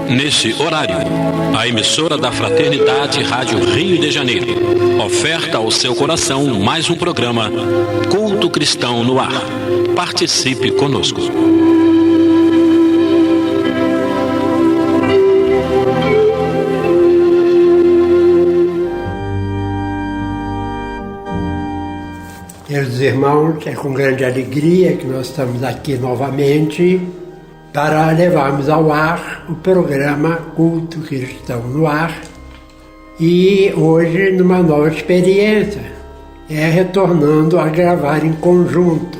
Nesse horário, a emissora da Fraternidade Rádio Rio de Janeiro oferta ao seu coração mais um programa Culto Cristão no Ar. Participe conosco. Queridos irmãos, é com grande alegria que nós estamos aqui novamente para levarmos ao ar o programa Culto Cristão no Ar, e hoje numa nova experiência, retornando a gravar em conjunto,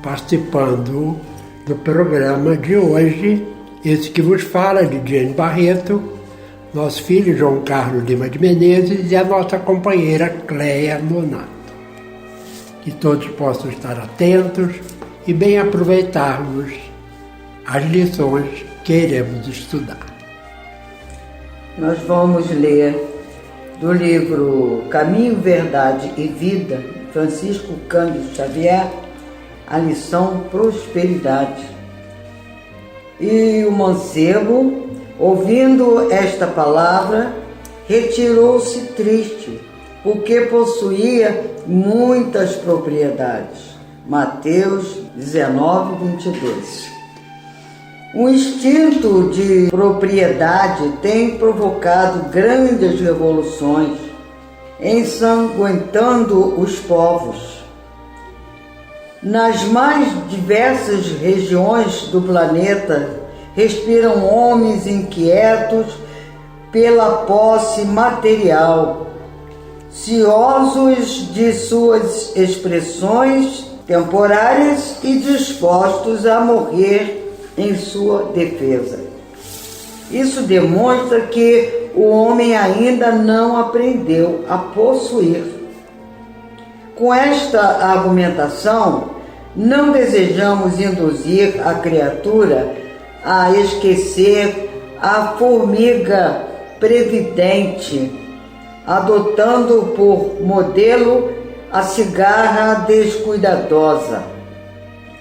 participando do programa de hoje, esse que vos fala, Lidiane Barreto, nosso filho João Carlos Lima de Menezes e a nossa companheira Cleia Nonato. Que todos possam estar atentos e bem aproveitarmos as lições que iremos estudar. Nós vamos ler do livro Caminho, Verdade e Vida, Francisco Cândido Xavier, a lição Prosperidade. E o mancebo, ouvindo esta palavra, retirou-se triste, porque possuía muitas propriedades. Mateus 19, 22. O instinto de propriedade tem provocado grandes revoluções, ensanguentando os povos. Nas mais diversas regiões do planeta, respiram homens inquietos pela posse material, ciosos de suas expressões temporárias e dispostos a morrer em sua defesa. Isso demonstra que o homem ainda não aprendeu a possuir. Com esta argumentação, não desejamos induzir a criatura a esquecer a formiga previdente, adotando por modelo a cigarra descuidadosa.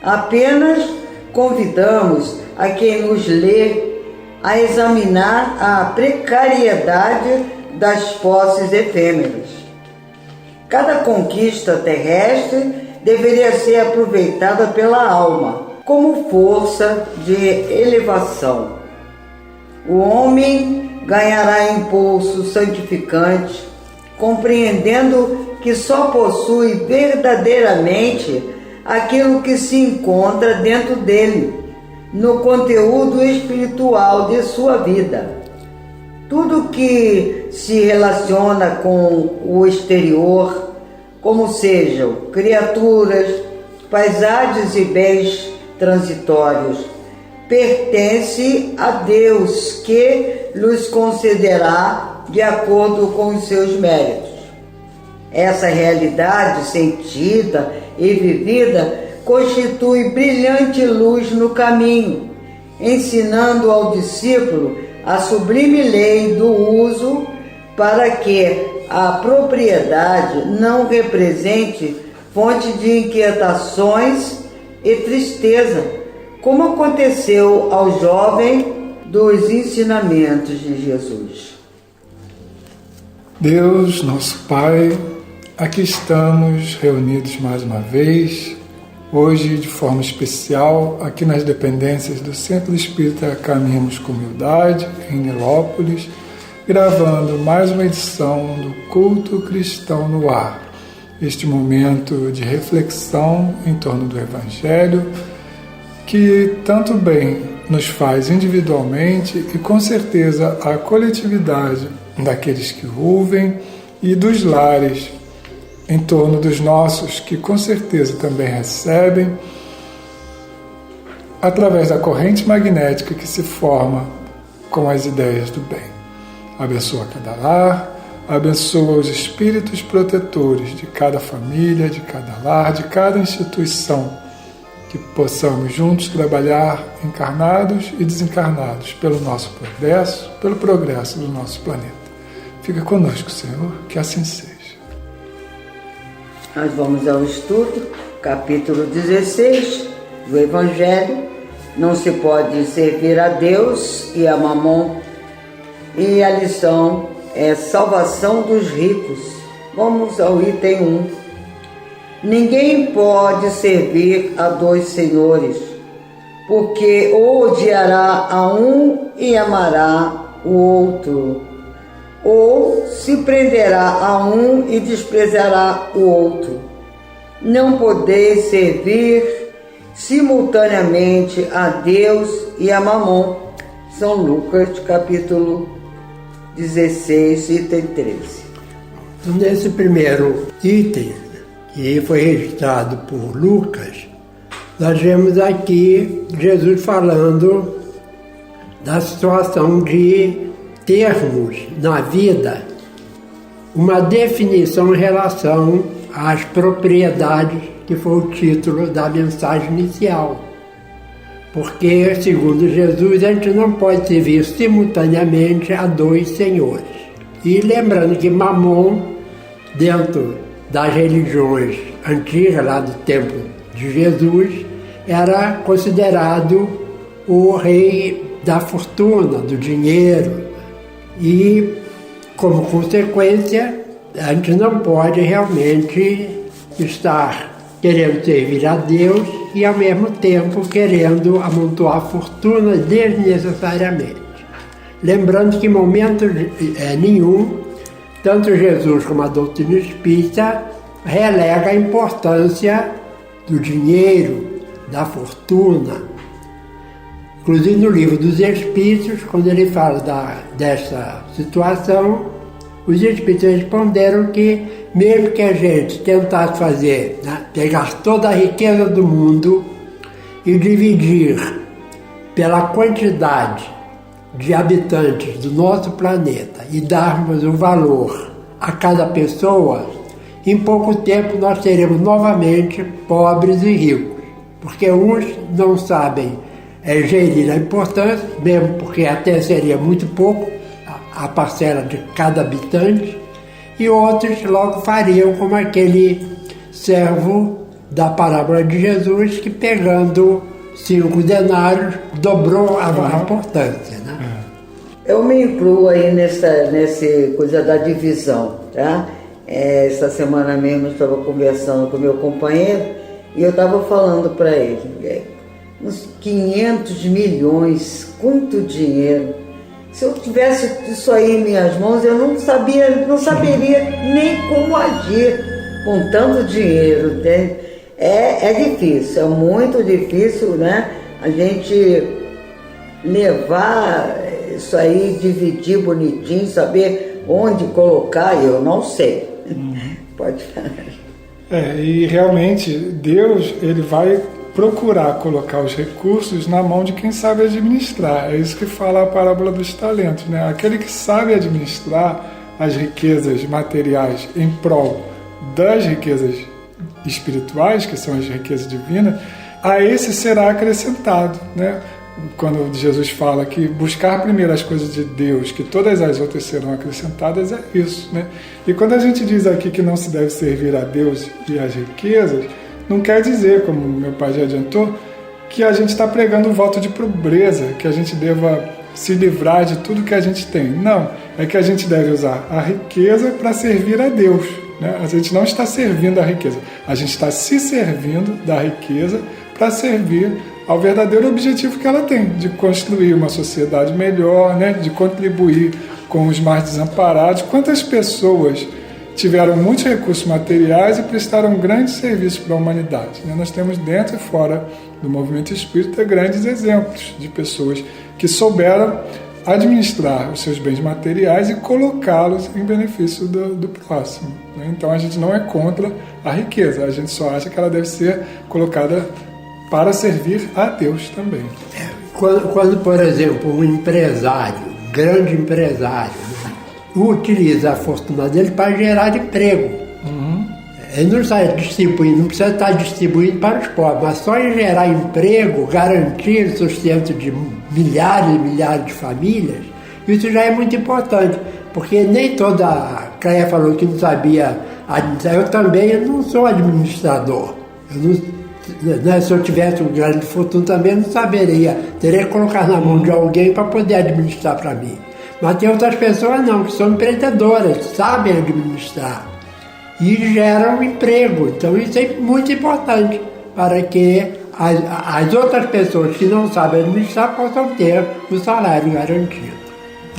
Apenas convidamos a quem nos lê a examinar a precariedade das posses efêmeras. Cada conquista terrestre deveria ser aproveitada pela alma como força de elevação. O homem ganhará impulso santificante, compreendendo que só possui verdadeiramente aquilo que se encontra dentro dele, no conteúdo espiritual de sua vida. Tudo que se relaciona com o exterior, como sejam criaturas, paisagens e bens transitórios, pertence a Deus, que lhes concederá de acordo com os seus méritos. Essa realidade sentida e vivida constitui brilhante luz no caminho, ensinando ao discípulo a sublime lei do uso, para que a propriedade não represente fonte de inquietações e tristeza, como aconteceu ao jovem dos ensinamentos de Jesus. Deus, nosso Pai, aqui estamos reunidos mais uma vez, hoje de forma especial, aqui nas dependências do Centro Espírita Caminhos com Humildade, em Nilópolis, gravando mais uma edição do Culto Cristão no Ar, este momento de reflexão em torno do Evangelho, que tanto bem nos faz individualmente e com certeza a coletividade daqueles que ouvem e dos lares em torno dos nossos, que com certeza também recebem, através da corrente magnética que se forma com as ideias do bem. Abençoa cada lar, abençoa os espíritos protetores de cada família, de cada lar, de cada instituição que possamos juntos trabalhar encarnados e desencarnados pelo nosso progresso, pelo progresso do nosso planeta. Fica conosco, Senhor, que assim seja. Nós vamos ao estudo, capítulo 16 do Evangelho. Não se pode servir a Deus e a Mamon. E a lição é salvação dos ricos. Vamos ao item 1. Ninguém pode servir a dois senhores, porque ou odiará a um e amará o outro, ou se prenderá a um e desprezará o outro. Não podeis servir simultaneamente a Deus e a Mamon. São Lucas, capítulo 16, item 13. Nesse primeiro item, que foi registrado por Lucas, nós vemos aqui Jesus falando da situação de termos na vida uma definição em relação às propriedades, que foi o título da mensagem inicial. Porque, segundo Jesus, a gente não pode servir simultaneamente a dois senhores. E lembrando que Mamon, dentro das religiões antigas, lá do tempo de Jesus, era considerado o rei da fortuna, do dinheiro. E, como consequência, a gente não pode realmente estar querendo servir a Deus e, ao mesmo tempo, querendo amontoar fortuna desnecessariamente. Lembrando que, em momento nenhum, tanto Jesus como a doutrina espírita relega a importância do dinheiro, da fortuna. Inclusive no livro dos Espíritos, quando ele fala dessa situação, os Espíritos responderam que mesmo que a gente tentasse fazer, pegar toda a riqueza do mundo e dividir pela quantidade de habitantes do nosso planeta e darmos o valor a cada pessoa, em pouco tempo nós seremos novamente pobres e ricos, porque uns não sabem gerir a importância, mesmo porque até seria muito pouco a parcela de cada habitante, e outros logo fariam como aquele servo da parábola de Jesus, que pegando 5 denários dobrou a importância, né? Eu me incluo aí nessa coisa da divisão, tá? Essa semana mesmo eu estava conversando com meu companheiro e eu estava falando para ele, uns 500 milhões, quanto dinheiro. Se eu tivesse isso aí em minhas mãos, eu não saberia nem como agir com tanto dinheiro, né? É difícil, é muito difícil, né? A gente levar isso aí, dividir bonitinho, saber onde colocar, eu não sei. Pode falar. E realmente Deus, ele vai procurar colocar os recursos na mão de quem sabe administrar. É isso que fala a parábola dos talentos, né? Aquele que sabe administrar as riquezas materiais em prol das riquezas espirituais, que são as riquezas divinas, a esse será acrescentado, né? Quando Jesus fala que buscar primeiro as coisas de Deus, que todas as outras serão acrescentadas, é isso, né? E quando a gente diz aqui que não se deve servir a Deus e as riquezas, não quer dizer, como meu pai já adiantou, que a gente está pregando o voto de pobreza, que a gente deva se livrar de tudo que a gente tem. Não, é que a gente deve usar a riqueza para servir a Deus, né? A gente não está servindo a riqueza, a gente está se servindo da riqueza para servir ao verdadeiro objetivo que ela tem, de construir uma sociedade melhor, né? De contribuir com os mais desamparados. Quantas pessoas tiveram muitos recursos materiais e prestaram grandes serviços para a humanidade, né? Nós temos dentro e fora do movimento espírita grandes exemplos de pessoas que souberam administrar os seus bens materiais e colocá-los em benefício do próximo, né? Então a gente não é contra a riqueza, a gente só acha que ela deve ser colocada para servir a Deus também. Quando, por exemplo, um empresário, grande empresário, utiliza a fortuna dele para gerar emprego. Ele não está distribuindo, não precisa estar distribuindo para os pobres, mas só em gerar emprego, garantir o sustento de milhares e milhares de famílias, isso já é muito importante, porque nem toda... A Cleia falou que não sabia administrar, eu também não sou administrador. Se eu tivesse um grande futuro também eu não saberia, teria que colocar na mão de alguém para poder administrar para mim. Mas tem outras pessoas não, que são empreendedoras, sabem administrar e geram emprego. Então isso é muito importante para que as outras pessoas que não sabem administrar possam ter o salário garantido.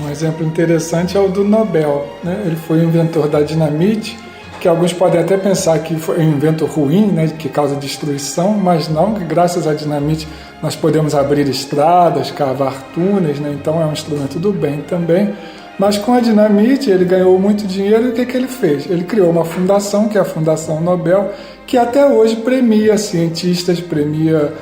Um exemplo interessante é o do Nobel, né? Ele foi o inventor da dinamite, que alguns podem até pensar que foi um invento ruim, né, que causa destruição, mas não, que graças à dinamite nós podemos abrir estradas, cavar túneis, né? Então é um instrumento do bem também. Mas com a dinamite ele ganhou muito dinheiro e o que ele fez? Ele criou uma fundação, que é a Fundação Nobel, que até hoje premia cientistas, premia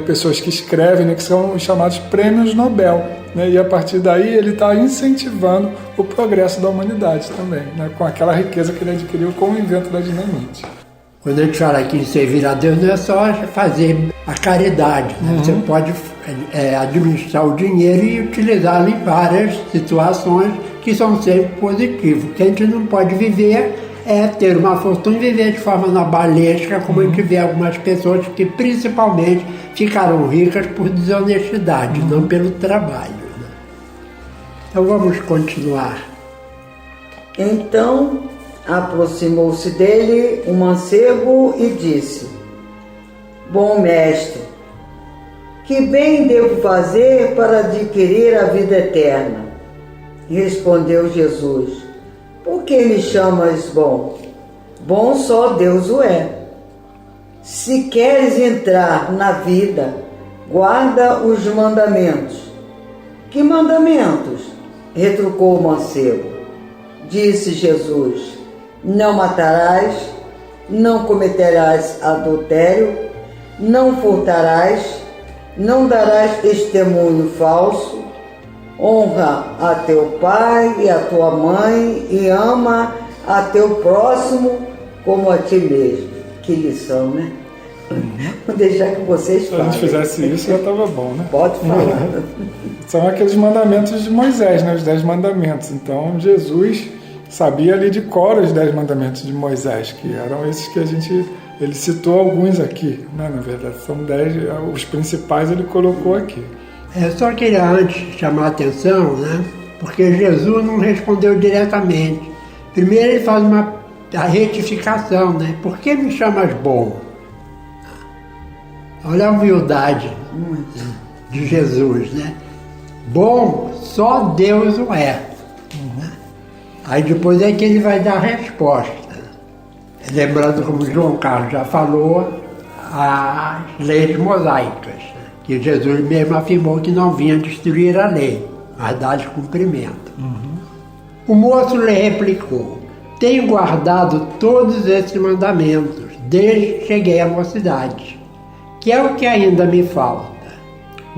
pessoas que escrevem, né, que são os chamados prêmios Nobel, né? E a partir daí ele está incentivando o progresso da humanidade também, né? Com aquela riqueza que ele adquiriu com o invento da dinamite. Quando a gente fala aqui em servir a Deus, não é só fazer a caridade, né? Você pode administrar o dinheiro e utilizá-lo em várias situações que são sempre positivas. O que a gente não pode viver é ter uma fortuna e viver de forma nabalesca, como a gente vê algumas pessoas que principalmente ficaram ricas por desonestidade, não pelo trabalho, né? Então vamos continuar. Então aproximou-se dele um mancebo e disse: Bom mestre, que bem devo fazer para adquirir a vida eterna? Respondeu Jesus: Por que me chamas bom? Bom só Deus o é. Se queres entrar na vida, guarda os mandamentos. Que mandamentos? Retrucou o mancebo. Disse Jesus: Não matarás, não cometerás adultério, não furtarás, não darás testemunho falso, honra a teu pai e a tua mãe e ama a teu próximo como a ti mesmo. Que lição, né? Vou deixar que vocês falem. Se a gente fizesse isso já estava bom, né? Pode falar. São aqueles mandamentos de Moisés, né? Os 10 mandamentos. Então Jesus sabia ali de cor os 10 mandamentos de Moisés, que eram esses que ele citou alguns aqui, né? Na verdade são 10, os principais ele colocou aqui. Eu só queria antes chamar a atenção, né? Porque Jesus não respondeu diretamente. Primeiro ele faz a retificação, né? Por que me chamas bom? Olha a humildade de Jesus, né? Bom, só Deus o é. Aí depois é que ele vai dar a resposta. Lembrando, como João Carlos já falou, as leis mosaicas, que Jesus mesmo afirmou que não vinha destruir a lei, mas dar-lhe cumprimento. O moço lhe replicou: Tenho guardado todos esses mandamentos, desde que cheguei à mocidade. Que é o que ainda me falta?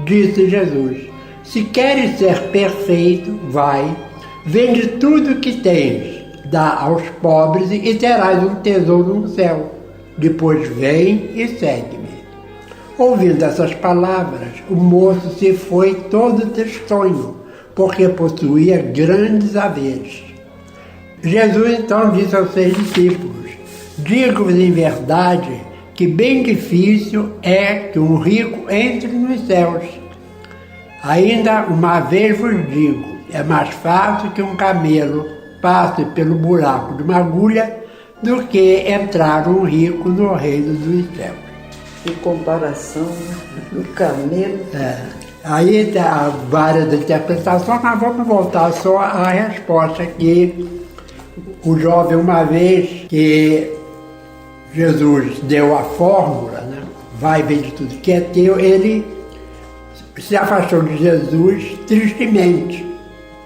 Disse Jesus: Se queres ser perfeito, vai, vende tudo o que tens, dá aos pobres e terás um tesouro no céu. Depois vem e segue-me. Ouvindo essas palavras, o moço se foi todo tristonho, porque possuía grandes haveres. Jesus então disse aos seus discípulos: Digo-vos em verdade que bem difícil é que um rico entre nos céus. Ainda uma vez vos digo, é mais fácil que um camelo passe pelo buraco de uma agulha do que entrar um rico no reino dos céus. Que comparação, né? O camelo. Aí há várias interpretações, mas vamos voltar só à resposta que o jovem, uma vez que Jesus deu a fórmula, né? Vai, vende tudo que é teu, ele se afastou de Jesus tristemente.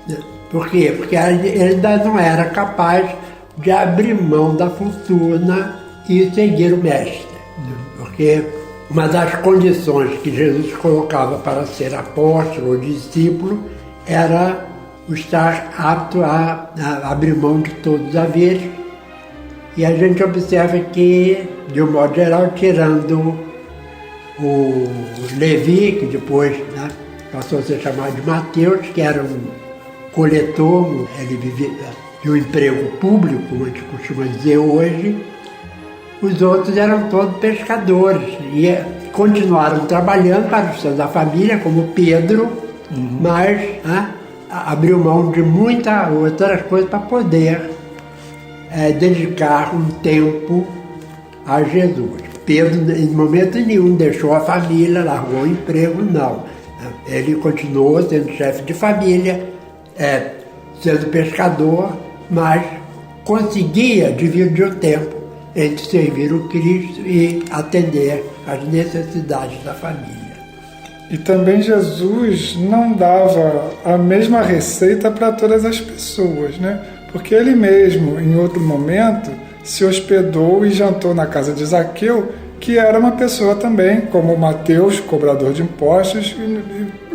Né? Por quê? Porque ele ainda não era capaz de abrir mão da fortuna e seguir o mestre. Né? Porque uma das condições que Jesus colocava para ser apóstolo ou discípulo era o estar apto a abrir mão de todos os haveres E a gente observa que, de um modo geral, tirando o Levi, que depois, né, passou a ser chamado de Mateus, que era um coletor, ele vivia de um emprego público, como a gente costuma dizer hoje. Os outros eram todos pescadores e continuaram trabalhando para os seus da família, como Pedro, mas abriu mão de muitas outras coisas para poder dedicar um tempo a Jesus. Pedro, em momento nenhum, deixou a família, largou o emprego, não. Ele continuou sendo chefe de família, sendo pescador, mas conseguia dividir o tempo entre servir o Cristo e atender às necessidades da família. E também Jesus não dava a mesma receita para todas as pessoas, né? Porque ele mesmo, em outro momento, se hospedou e jantou na casa de Zaqueu, que era uma pessoa também, como Mateus, cobrador de impostos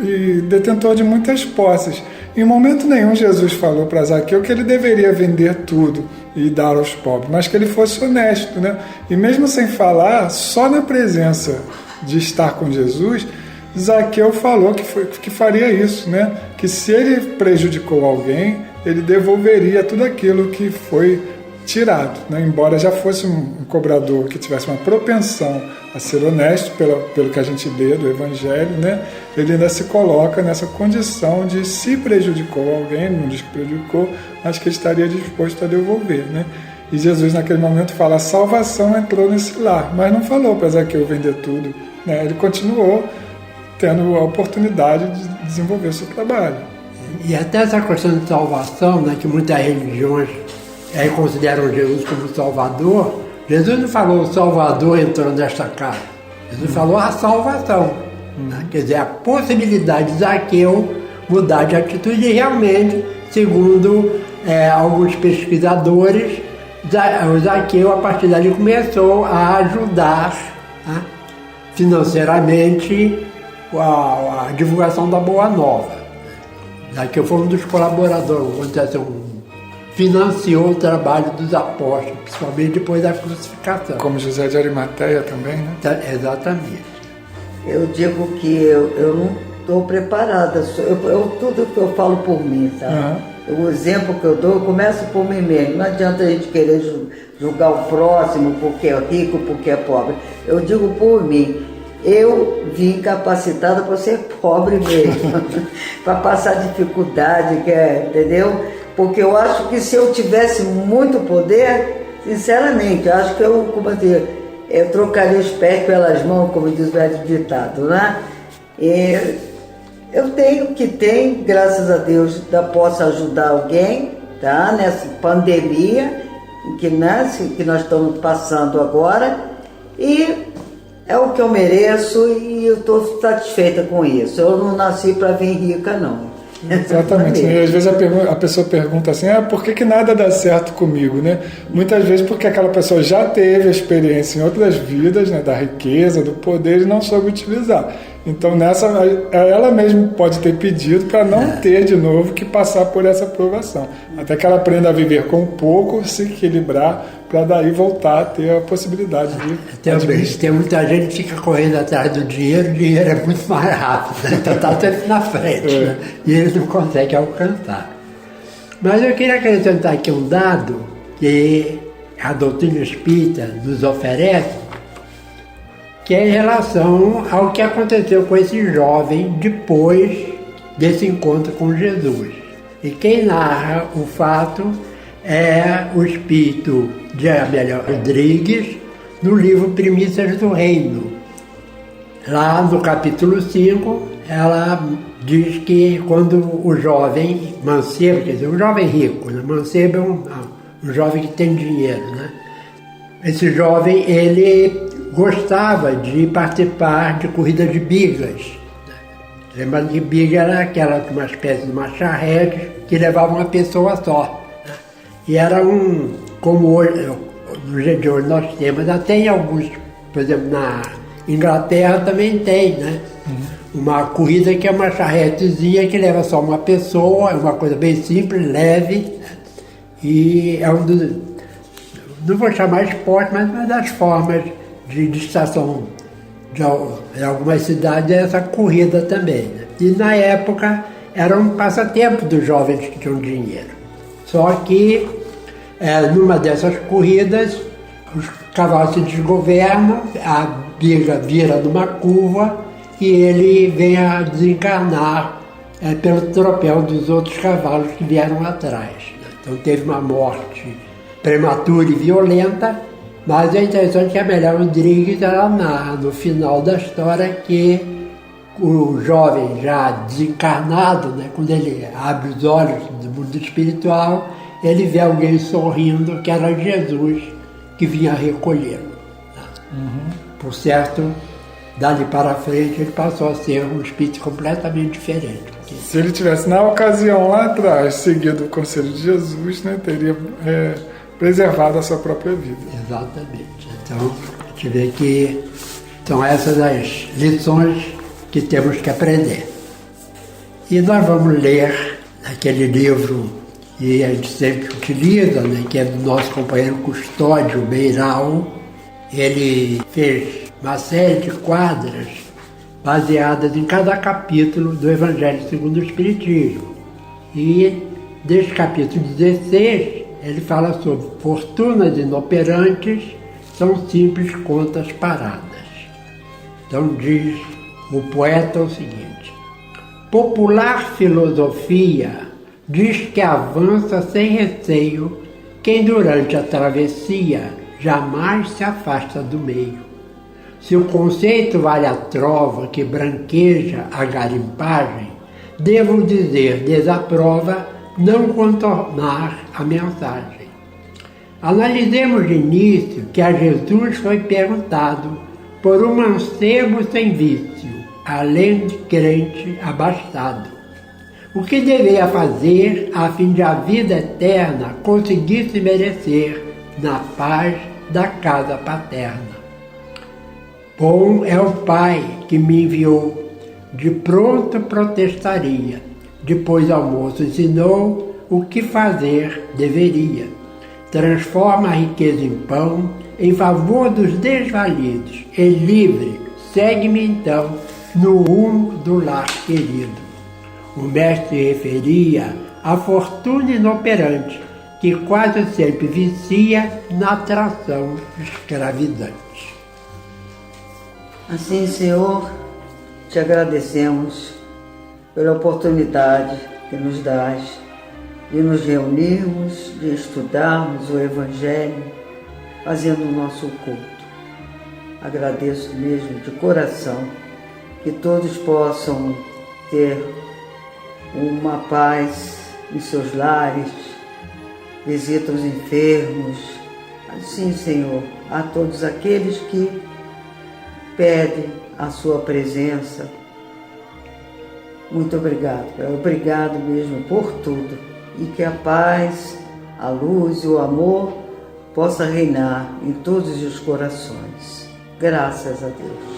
e detentor de muitas posses. Em momento nenhum Jesus falou para Zaqueu que ele deveria vender tudo e dar aos pobres, mas que ele fosse honesto, né? E mesmo sem falar, só na presença de estar com Jesus, Zaqueu falou que faria isso, né? Que se ele prejudicou alguém, ele devolveria tudo aquilo que foi tirado, né? Embora já fosse um cobrador que tivesse uma propensão a ser honesto, pelo que a gente lê do Evangelho, né? Ele ainda se coloca nessa condição de, se prejudicou alguém, não diz que prejudicou, mas que ele estaria disposto a devolver, né? E Jesus naquele momento fala: a salvação entrou nesse lar, mas não falou para Zaqueu vender tudo, né? Ele continuou tendo a oportunidade de desenvolver o seu trabalho. E até essa questão de salvação, né, que muitas religiões consideram Jesus como Salvador, Jesus não falou o Salvador entrou nesta casa. Jesus falou a salvação. Né? Quer dizer, a possibilidade de Zaqueu mudar de atitude, e realmente, segundo alguns pesquisadores, o Zaqueu, a partir dali, começou a ajudar financeiramente a divulgação da Boa Nova. Zaqueu foi um dos colaboradores, vamos dizer assim, financiou o trabalho dos apóstolos, principalmente depois da crucificação. Como José de Arimateia também, né? Exatamente. Eu digo que eu não estou preparada, tudo que eu falo por mim, sabe? O exemplo que eu dou, eu começo por mim mesmo. Não adianta a gente querer julgar o próximo porque é rico, porque é pobre. Eu digo por mim. Eu vim capacitada para ser pobre mesmo, para passar dificuldade, entendeu? Porque eu acho que se eu tivesse muito poder, sinceramente, eu acho que eu trocaria os pés pelas mãos, como diz o velho ditado, né? E eu tenho que ter, graças a Deus, posso ajudar alguém, tá? Nessa pandemia que nós estamos passando agora, e é o que eu mereço e eu estou satisfeita com isso. Eu não nasci para vir rica, não. Exatamente. E às vezes a pessoa pergunta assim: por que nada dá certo comigo, né? Muitas vezes porque aquela pessoa já teve a experiência em outras vidas, né, da riqueza, do poder, e não soube utilizar. Então nessa, ela mesma pode ter pedido para não ter de novo que passar por essa provação. Até que ela aprenda a viver com pouco, se equilibrar, para daí voltar a ter a possibilidade de... Tem muita gente que fica correndo atrás do dinheiro, o dinheiro é muito mais rápido, né? Então está sempre na frente, né? E eles não conseguem alcançar. Mas eu queria acrescentar aqui um dado que a doutrina espírita nos oferece, que é em relação ao que aconteceu com esse jovem depois desse encontro com Jesus. E quem narra o fato é o espírito de Amélia Rodrigues, no livro Primícias do Reino. Lá no capítulo 5, ela diz que quando o jovem mancebo, quer dizer, um jovem rico, né? Mancebo é um jovem que tem dinheiro, né? Esse jovem, ele gostava de participar de corridas de bigas. Lembrando que biga era uma espécie de uma charrete que levava uma pessoa só. E era como hoje, no dia de hoje nós temos, até em alguns, por exemplo, na Inglaterra também tem, né? Uma corrida que é uma charretezinha que leva só uma pessoa, é uma coisa bem simples, leve, e é um não vou chamar esporte, mas uma das formas de distração em algumas cidades é essa corrida também, né? E na época era um passatempo dos jovens que tinham dinheiro. Só que numa dessas corridas os cavalos se desgovernam, a biga vira numa curva e ele vem a desencarnar pelo tropel dos outros cavalos que vieram atrás, né? Então teve uma morte prematura e violenta, mas é interessante que a Amélia Rodrigues ela narra no final da história que o jovem já desencarnado, né, quando ele abre os olhos do mundo espiritual, ele vê alguém sorrindo, que era Jesus, que vinha recolhê-lo, né? Por certo, dali para frente ele passou a ser um espírito completamente diferente. Porque... Se ele tivesse, na ocasião lá atrás, seguido o conselho de Jesus, né, teria preservado a sua própria vida. Exatamente. Então, a gente vê que são essas as lições que temos que aprender. E nós vamos ler aquele livro que a gente sempre utiliza, né, que é do nosso companheiro Custódio Beiral. Ele fez uma série de quadras baseadas em cada capítulo do Evangelho segundo o Espiritismo. E desse capítulo 16, ele fala sobre fortunas inoperantes são simples contas paradas. Então diz o poeta o seguinte: popular filosofia diz que avança sem receio quem durante a travessia jamais se afasta do meio. Se o conceito vale a trova que branqueja a garimpagem, devo dizer, desaprova não contornar a mensagem. Analisemos de início que a Jesus foi perguntado por um mancebo sem vício, além de crente abastado, o que deveria fazer a fim de a vida eterna conseguisse merecer na paz da casa paterna. Bom é o Pai que me enviou, de pronto protestaria, depois ao moço ensinou o que fazer deveria. Transforma a riqueza em pão, em favor dos desvalidos, e livre, segue-me então no rumo do lar querido. O mestre referia à fortuna inoperante, que quase sempre vicia na atração escravizante. Assim, Senhor, te agradecemos pela oportunidade que nos dás de nos reunirmos, de estudarmos o Evangelho, fazendo o nosso culto. Agradeço mesmo de coração que todos possam ter uma paz em seus lares, visita os enfermos. Assim, Senhor, a todos aqueles que pedem a sua presença. Muito obrigado. Obrigado mesmo por tudo. E que a paz, a luz e o amor possa reinar em todos os corações. Graças a Deus.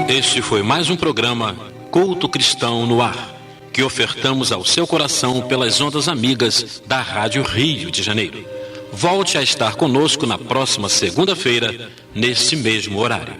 Este foi mais um programa Culto Cristão no Ar, que ofertamos ao seu coração pelas ondas amigas da Rádio Rio de Janeiro. Volte a estar conosco na próxima segunda-feira, nesse mesmo horário.